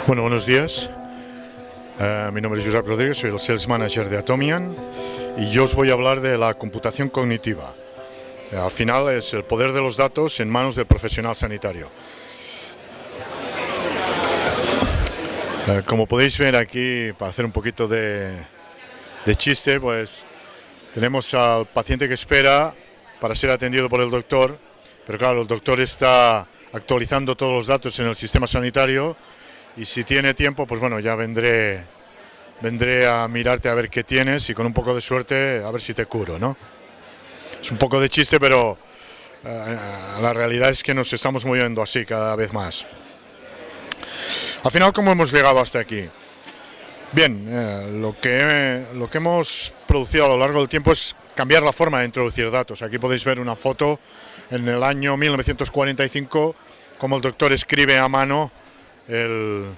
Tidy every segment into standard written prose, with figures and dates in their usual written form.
Bueno, buenos días. Mi nombre es Josep Rodríguez, soy el Sales Manager de Atomian y yo os voy a hablar de la computación cognitiva. Al final es el poder de los datos en manos del profesional sanitario. Como podéis ver aquí, para hacer un poquito de chiste, pues tenemos al paciente que espera para ser atendido por el doctor, pero claro, el doctor está actualizando todos los datos en el sistema sanitario y si tiene tiempo, pues bueno, ya vendré a mirarte a ver qué tienes y con un poco de suerte a ver si te curo, ¿no? Es un poco de chiste, pero la realidad es que nos estamos moviendo así cada vez más. Al final, ¿cómo hemos llegado hasta aquí? Bien, lo que hemos producido a lo largo del tiempo es cambiar la forma de introducir datos. Aquí podéis ver una foto en el año 1945, como el doctor escribe a mano el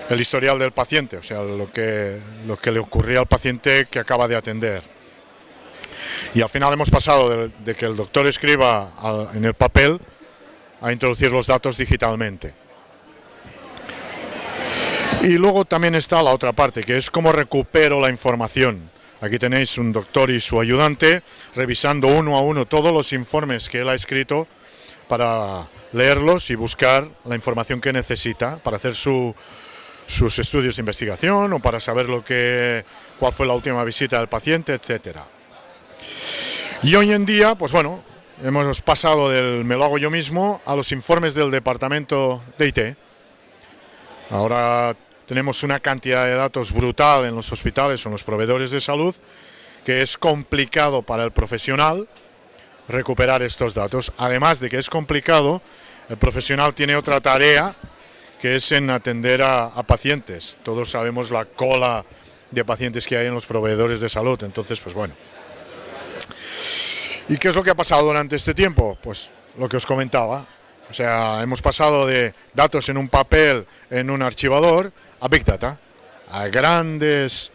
historial del paciente, o sea, lo que le ocurría al paciente que acaba de atender. Y al final hemos pasado de que el doctor escriba en el papel a introducir los datos digitalmente. Y luego también está la otra parte, que es cómo recupero la información. Aquí tenéis un doctor y su ayudante revisando uno a uno todos los informes que él ha escrito para leerlos y buscar la información que necesita para hacer sus estudios de investigación o para saber cuál fue la última visita del paciente, etcétera. Y hoy en día, pues bueno, hemos pasado del me lo hago yo mismo a los informes del departamento de IT. Ahora tenemos una cantidad de datos brutal en los hospitales o en los proveedores de salud que es complicado para el profesional recuperar estos datos. Además de que es complicado, el profesional tiene otra tarea que es en atender a pacientes. Todos sabemos la cola de pacientes que hay en los proveedores de salud, entonces pues bueno. ¿Y qué es lo que ha pasado durante este tiempo? Pues lo que os comentaba. O sea, hemos pasado de datos en un papel, en un archivador, a Big Data, a grandes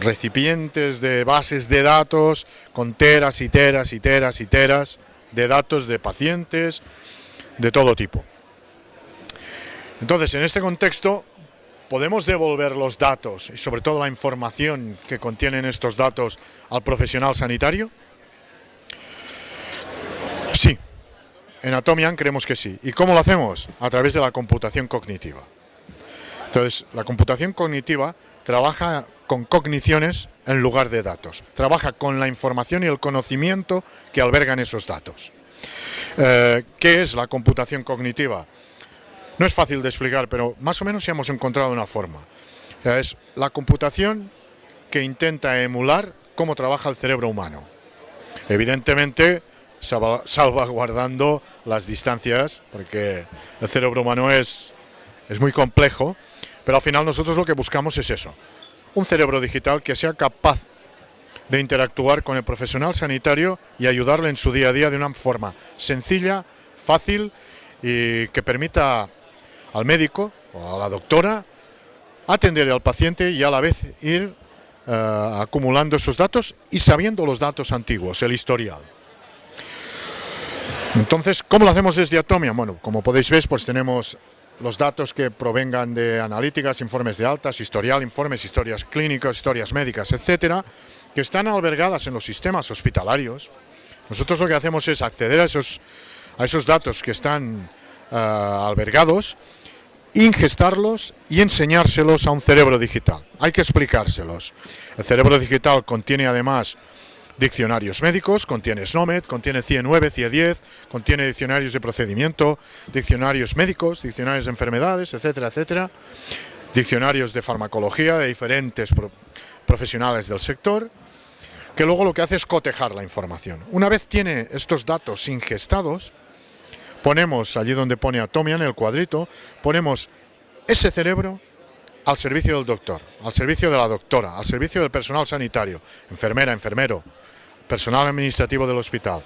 recipientes de bases de datos con teras y teras y teras y teras de datos de pacientes de todo tipo. Entonces, en este contexto, ¿podemos devolver los datos y sobre todo la información que contienen estos datos al profesional sanitario? Sí. En Atomian creemos que sí. ¿Y cómo lo hacemos? A través de la computación cognitiva. Entonces, la computación cognitiva trabaja con cogniciones en lugar de datos. Trabaja con la información y el conocimiento que albergan esos datos. ¿Qué es la computación cognitiva? No es fácil de explicar, pero más o menos ya hemos encontrado una forma. O sea, es la computación que intenta emular cómo trabaja el cerebro humano. Evidentemente, salvaguardando las distancias, porque el cerebro humano es muy complejo, pero al final nosotros lo que buscamos es eso, un cerebro digital que sea capaz de interactuar con el profesional sanitario y ayudarle en su día a día de una forma sencilla, fácil y que permita al médico o a la doctora atender al paciente y a la vez ir acumulando esos datos y sabiendo los datos antiguos, el historial. Entonces, ¿cómo lo hacemos desde Atomian? Bueno, como podéis ver, pues tenemos los datos que provengan de analíticas, informes de altas, historial, informes, historias clínicas, historias médicas, etcétera, que están albergadas en los sistemas hospitalarios. Nosotros lo que hacemos es acceder a esos datos que están albergados, ingestarlos y enseñárselos a un cerebro digital. Hay que explicárselos. El cerebro digital contiene además diccionarios médicos, contiene SNOMED, contiene CIE 9, CIE 10, contiene diccionarios de procedimiento, diccionarios médicos, diccionarios de enfermedades, etcétera, etcétera, diccionarios de farmacología de diferentes profesionales del sector, que luego lo que hace es cotejar la información. Una vez tiene estos datos ingestados, ponemos allí donde pone Atomian, en el cuadrito, ponemos ese cerebro al servicio del doctor, al servicio de la doctora, al servicio del personal sanitario, enfermera, enfermero, personal administrativo del hospital,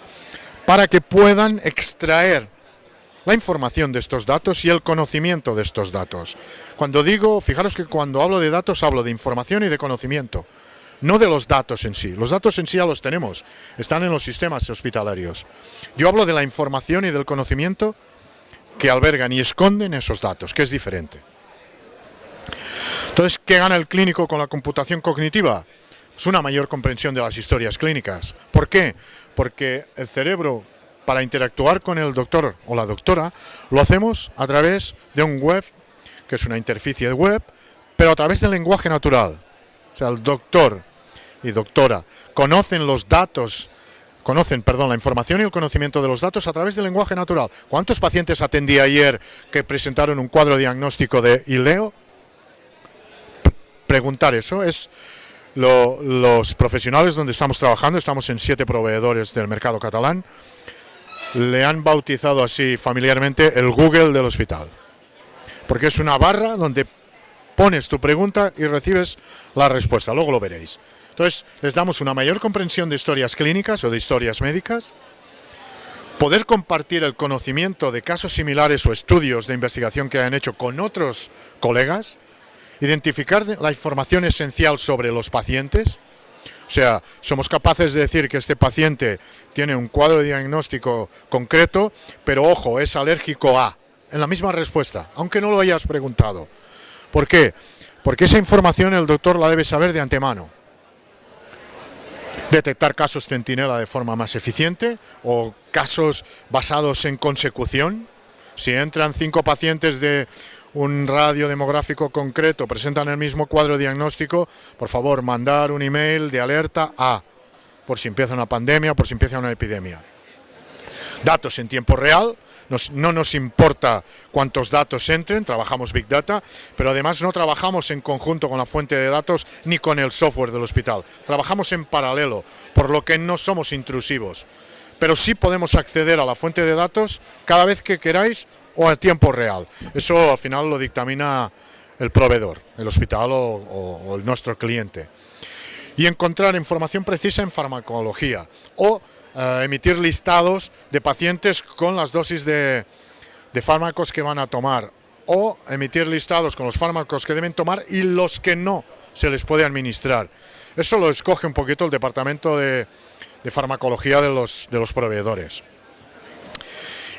para que puedan extraer la información de estos datos y el conocimiento de estos datos. Fijaros que cuando hablo de datos hablo de información y de conocimiento. no de los datos en sí. Los datos en sí ya los tenemos, están en los sistemas hospitalarios. Yo hablo de la información y del conocimiento que albergan y esconden esos datos, que es diferente. Entonces, ¿qué gana el clínico con la computación cognitiva? Es una mayor comprensión de las historias clínicas. ¿Por qué? Porque el cerebro, para interactuar con el doctor o la doctora, lo hacemos a través de un web, que es una interficie web, pero a través del lenguaje natural. O sea, el doctor y doctora conocen la información y el conocimiento de los datos a través del lenguaje natural. ¿Cuántos pacientes atendí ayer que presentaron un cuadro diagnóstico de ILEO? Preguntar eso es los profesionales donde estamos trabajando. Estamos en 7 proveedores del mercado catalán. Le han bautizado así familiarmente el Google del hospital, porque es una barra donde pones tu pregunta y recibes la respuesta. Luego lo veréis. Entonces, les damos una mayor comprensión de historias clínicas o de historias médicas, poder compartir el conocimiento de casos similares o estudios de investigación que han hecho con otros colegas, identificar la información esencial sobre los pacientes. O sea, somos capaces de decir que este paciente tiene un cuadro diagnóstico concreto, pero ojo, es alérgico a, en la misma respuesta, aunque no lo hayas preguntado. ¿Por qué? Porque esa información el doctor la debe saber de antemano. Detectar casos centinela de forma más eficiente o casos basados en consecución. Si entran 5 pacientes de un radio demográfico concreto, presentan el mismo cuadro diagnóstico, por favor, mandar un email de alerta a, por si empieza una pandemia, por si empieza una epidemia. Datos en tiempo real. No nos importa cuántos datos entren, trabajamos Big Data, pero además no trabajamos en conjunto con la fuente de datos ni con el software del hospital. Trabajamos en paralelo, por lo que no somos intrusivos. Pero sí podemos acceder a la fuente de datos cada vez que queráis o a tiempo real. Eso al final lo dictamina el proveedor, el hospital o nuestro cliente. Y encontrar información precisa en farmacología o emitir listados de pacientes con las dosis de fármacos que van a tomar, o emitir listados con los fármacos que deben tomar y los que no se les puede administrar. Eso lo escoge un poquito el departamento de farmacología de los proveedores.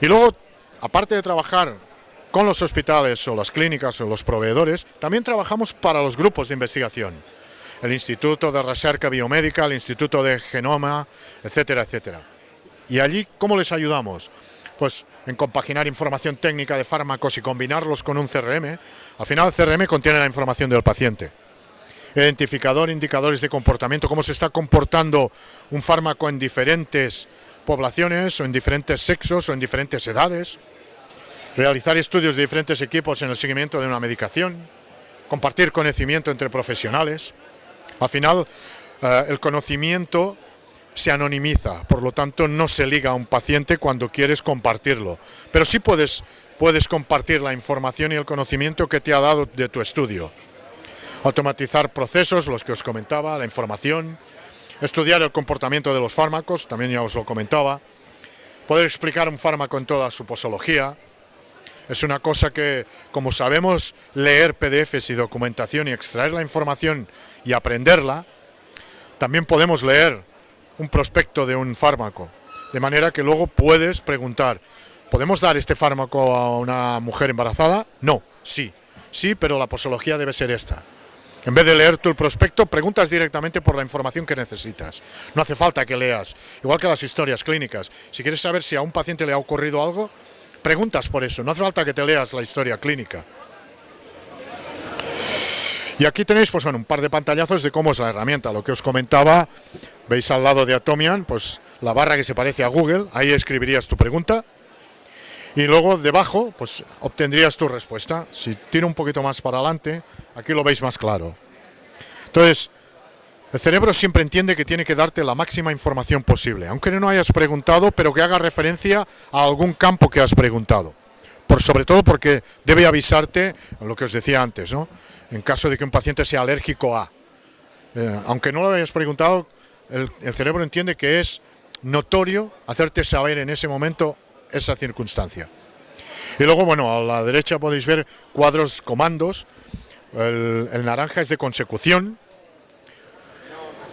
Y luego, aparte de trabajar con los hospitales o las clínicas o los proveedores, también trabajamos para los grupos de investigación. El Instituto de Recerca Biomédica, el Instituto de Genoma, etcétera, etcétera. Y allí, ¿cómo les ayudamos? Pues en compaginar información técnica de fármacos y combinarlos con un CRM. Al final el CRM contiene la información del paciente. Identificador, indicadores de comportamiento, cómo se está comportando un fármaco en diferentes poblaciones o en diferentes sexos o en diferentes edades. Realizar estudios de diferentes equipos en el seguimiento de una medicación. Compartir conocimiento entre profesionales. Al final, el conocimiento se anonimiza, por lo tanto no se liga a un paciente cuando quieres compartirlo. Pero sí puedes compartir la información y el conocimiento que te ha dado de tu estudio. Automatizar procesos, los que os comentaba, la información. Estudiar el comportamiento de los fármacos, también ya os lo comentaba. Poder explicar un fármaco en toda su posología. Es una cosa que, como sabemos leer PDFs y documentación y extraer la información y aprenderla, también podemos leer un prospecto de un fármaco. De manera que luego puedes preguntar, ¿podemos dar este fármaco a una mujer embarazada? No, sí, pero la posología debe ser esta. En vez de leer tú el prospecto, preguntas directamente por la información que necesitas. No hace falta que leas, igual que las historias clínicas. Si quieres saber si a un paciente le ha ocurrido algo, preguntas por eso, no hace falta que te leas la historia clínica. Y aquí tenéis pues, un par de pantallazos de cómo es la herramienta. Lo que os comentaba, veis al lado de Atomian, pues la barra que se parece a Google, ahí escribirías tu pregunta y luego debajo pues obtendrías tu respuesta. Si tiro un poquito más para adelante, aquí lo veis más claro. Entonces, el cerebro siempre entiende que tiene que darte la máxima información posible, aunque no hayas preguntado, pero que haga referencia a algún campo que has preguntado. Sobre todo porque debe avisarte, lo que os decía antes, ¿no? En caso de que un paciente sea alérgico a. Aunque no lo hayas preguntado, el cerebro entiende que es notorio hacerte saber en ese momento esa circunstancia. Y luego, bueno, a la derecha podéis ver cuadros, comandos. El naranja es de consecución.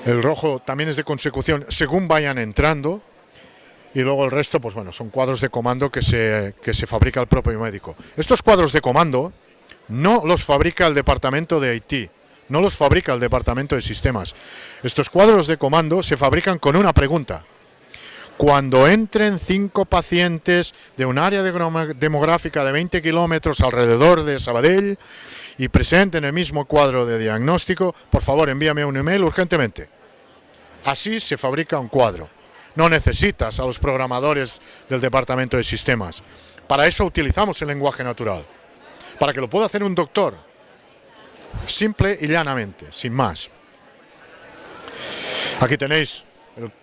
El rojo también es de consecución según vayan entrando. Y luego el resto, pues bueno, son cuadros de comando que se fabrica el propio médico. Estos cuadros de comando no los fabrica el departamento de IT, no los fabrica el departamento de sistemas. Estos cuadros de comando se fabrican con una pregunta. Cuando entren 5 pacientes de un área demográfica de 20 kilómetros alrededor de Sabadell y presenten el mismo cuadro de diagnóstico, por favor envíame un email urgentemente. Así se fabrica un cuadro. No necesitas a los programadores del departamento de sistemas. Para eso utilizamos el lenguaje natural. Para que lo pueda hacer un doctor. Simple y llanamente, sin más. Aquí tenéis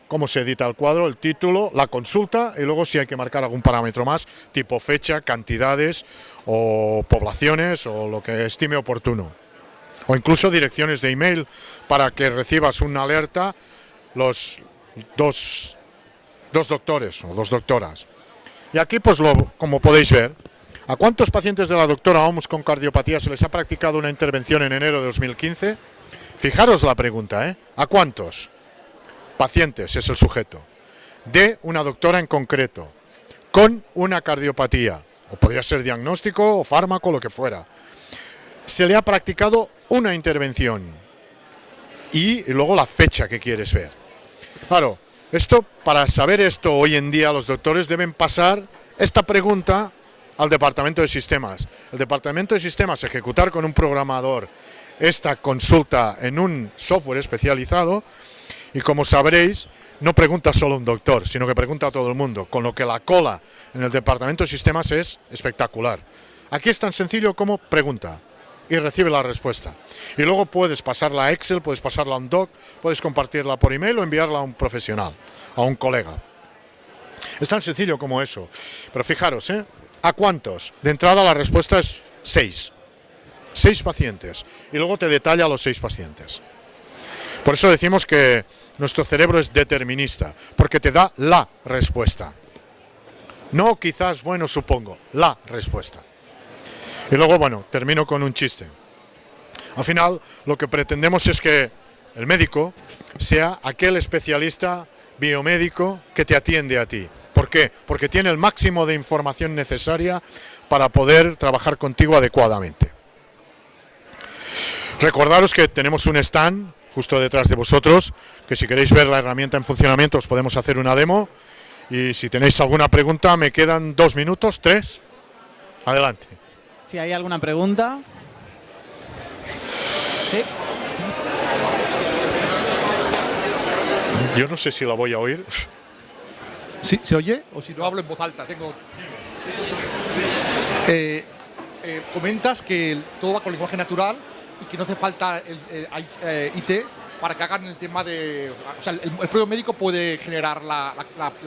cómo se edita el cuadro, el título, la consulta y luego si hay que marcar algún parámetro más, tipo fecha, cantidades o poblaciones o lo que estime oportuno. O incluso direcciones de email para que recibas una alerta los dos doctores o 2 doctoras. Y aquí, pues como podéis ver, ¿a cuántos pacientes de la doctora Oms con cardiopatía se les ha practicado una intervención en enero de 2015? Fijaros la pregunta, ¿eh? ¿A cuántos pacientes es el sujeto? De una doctora en concreto, con una cardiopatía, o podría ser diagnóstico o fármaco, lo que fuera. Se le ha practicado una intervención y luego la fecha que quieres ver. Claro, para saber esto hoy en día los doctores deben pasar esta pregunta al departamento de sistemas. El departamento de sistemas ejecutar con un programador esta consulta en un software especializado y, como sabréis, no pregunta solo un doctor, sino que pregunta a todo el mundo, con lo que la cola en el departamento de sistemas es espectacular. Aquí es tan sencillo como pregunta y recibe la respuesta. Y luego puedes pasarla a Excel, puedes pasarla a un doc, puedes compartirla por email o enviarla a un profesional, a un colega. Es tan sencillo como eso. Pero fijaros, ¿a cuántos? De entrada la respuesta es 6. 6 pacientes. Y luego te detalla los 6 pacientes. Por eso decimos que nuestro cerebro es determinista, porque te da la respuesta. No quizás, bueno, supongo, la respuesta. Y luego, bueno, termino con un chiste. Al final, lo que pretendemos es que el médico sea aquel especialista biomédico que te atiende a ti. ¿Por qué? Porque tiene el máximo de información necesaria para poder trabajar contigo adecuadamente. Recordaros que tenemos un stand justo detrás de vosotros, que si queréis ver la herramienta en funcionamiento os podemos hacer una demo. Y si tenéis alguna pregunta, me quedan 2 minutos, 3. Adelante. Si hay alguna pregunta. Sí. Yo no sé si la voy a oír. ¿Sí, ¿se oye? O si no hablo en voz alta. Comentas que todo va con lenguaje natural y que no hace falta IT para que hagan el tema de... O sea, el propio médico puede generar la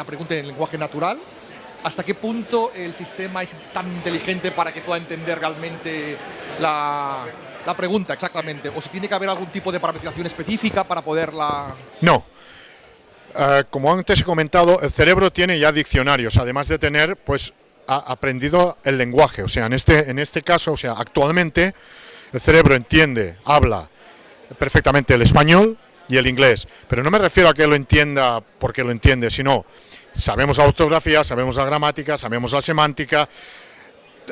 pregunta en lenguaje natural. ¿Hasta qué punto el sistema es tan inteligente para que pueda entender realmente la pregunta exactamente? ¿O si tiene que haber algún tipo de parametrización específica para poderla...? No. Como antes he comentado, el cerebro tiene ya diccionarios, además de tener, pues, aprendido el lenguaje. O sea, en este caso, o sea, actualmente el cerebro habla perfectamente el español y el inglés. Pero no me refiero a que lo entienda porque lo entiende, sino sabemos la ortografía, sabemos la gramática, sabemos la semántica,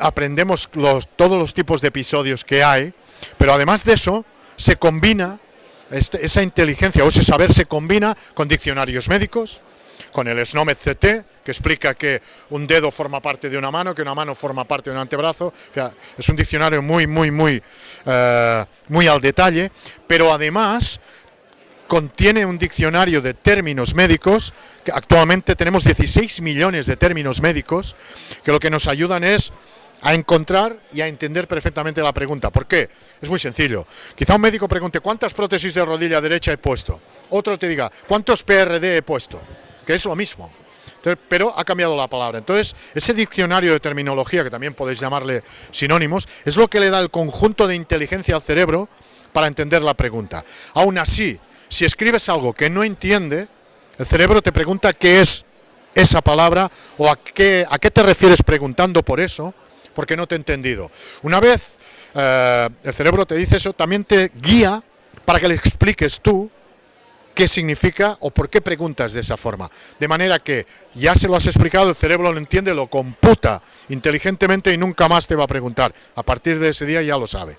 aprendemos todos los tipos de episodios que hay, pero además de eso se combina, esa inteligencia o ese saber se combina con diccionarios médicos, con el SNOMED CT, que explica que un dedo forma parte de una mano, que una mano forma parte de un antebrazo. O sea, es un diccionario muy al detalle, pero además contiene un diccionario de términos médicos, que actualmente tenemos 16 millones de términos médicos, que lo que nos ayudan es a encontrar y a entender perfectamente la pregunta. ¿Por qué? Es muy sencillo. Quizá un médico pregunte, ¿cuántas prótesis de rodilla derecha he puesto? Otro te diga, ¿cuántos PRD he puesto? Que es lo mismo. Entonces, pero ha cambiado la palabra. Entonces, ese diccionario de terminología, que también podéis llamarle sinónimos, es lo que le da el conjunto de inteligencia al cerebro para entender la pregunta. Aún así, si escribes algo que no entiende, el cerebro te pregunta qué es esa palabra o a qué te refieres preguntando por eso, porque no te he entendido. Una vez el cerebro te dice eso, también te guía para que le expliques tú qué significa o por qué preguntas de esa forma. De manera que ya se lo has explicado, el cerebro lo entiende, lo computa inteligentemente y nunca más te va a preguntar. A partir de ese día ya lo sabe.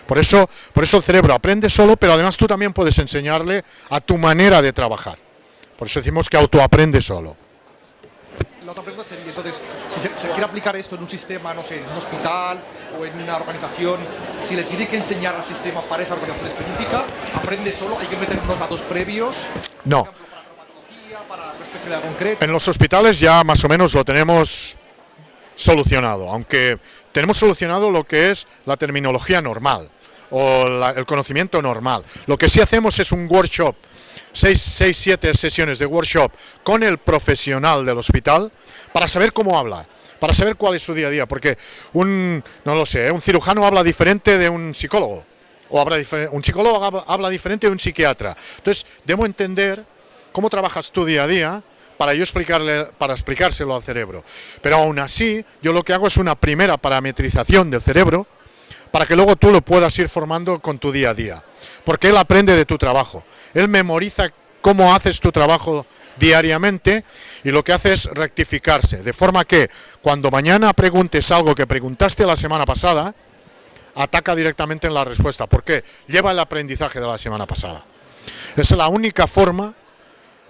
Por eso el cerebro aprende solo, pero además tú también puedes enseñarle a tu manera de trabajar. Por eso decimos que autoaprende solo. La otra pregunta sería, entonces, si se quiere aplicar esto en un sistema, no sé, en un hospital o en una organización, si le tiene que enseñar al sistema para esa organización específica, aprende solo, hay que meter unos datos previos. No. Por ejemplo, para traumatología, para una especialidad concreta. En los hospitales ya más o menos lo tenemos solucionado, aunque tenemos solucionado lo que es la terminología normal o el conocimiento normal. Lo que sí hacemos es un workshop, 6-7 sesiones de workshop con el profesional del hospital para saber cómo habla, para saber cuál es su día a día, porque un cirujano habla diferente de un psicólogo, o un psicólogo habla diferente de un psiquiatra. Entonces, debo entender cómo trabajas tu día a día para yo explicárselo al cerebro. Pero aún así, yo lo que hago es una primera parametrización del cerebro para que luego tú lo puedas ir formando con tu día a día. Porque él aprende de tu trabajo. Él memoriza cómo haces tu trabajo diariamente y lo que hace es rectificarse. De forma que cuando mañana preguntes algo que preguntaste la semana pasada, ataca directamente en la respuesta. Porque lleva el aprendizaje de la semana pasada. Es la única forma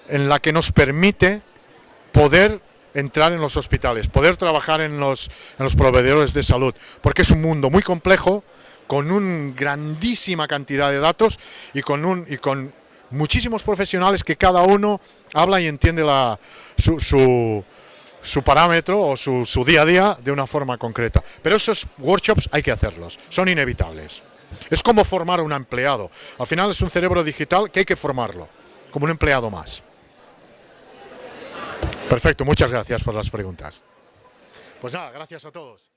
en la que nos permite poder entrar en los hospitales, poder trabajar en los proveedores de salud, porque es un mundo muy complejo, con una grandísima cantidad de datos y con muchísimos profesionales que cada uno habla y entiende su parámetro o su día a día de una forma concreta. Pero esos workshops hay que hacerlos, son inevitables. Es como formar a un empleado. Al final es un cerebro digital que hay que formarlo, como un empleado más. Perfecto, muchas gracias por las preguntas. Pues nada, gracias a todos.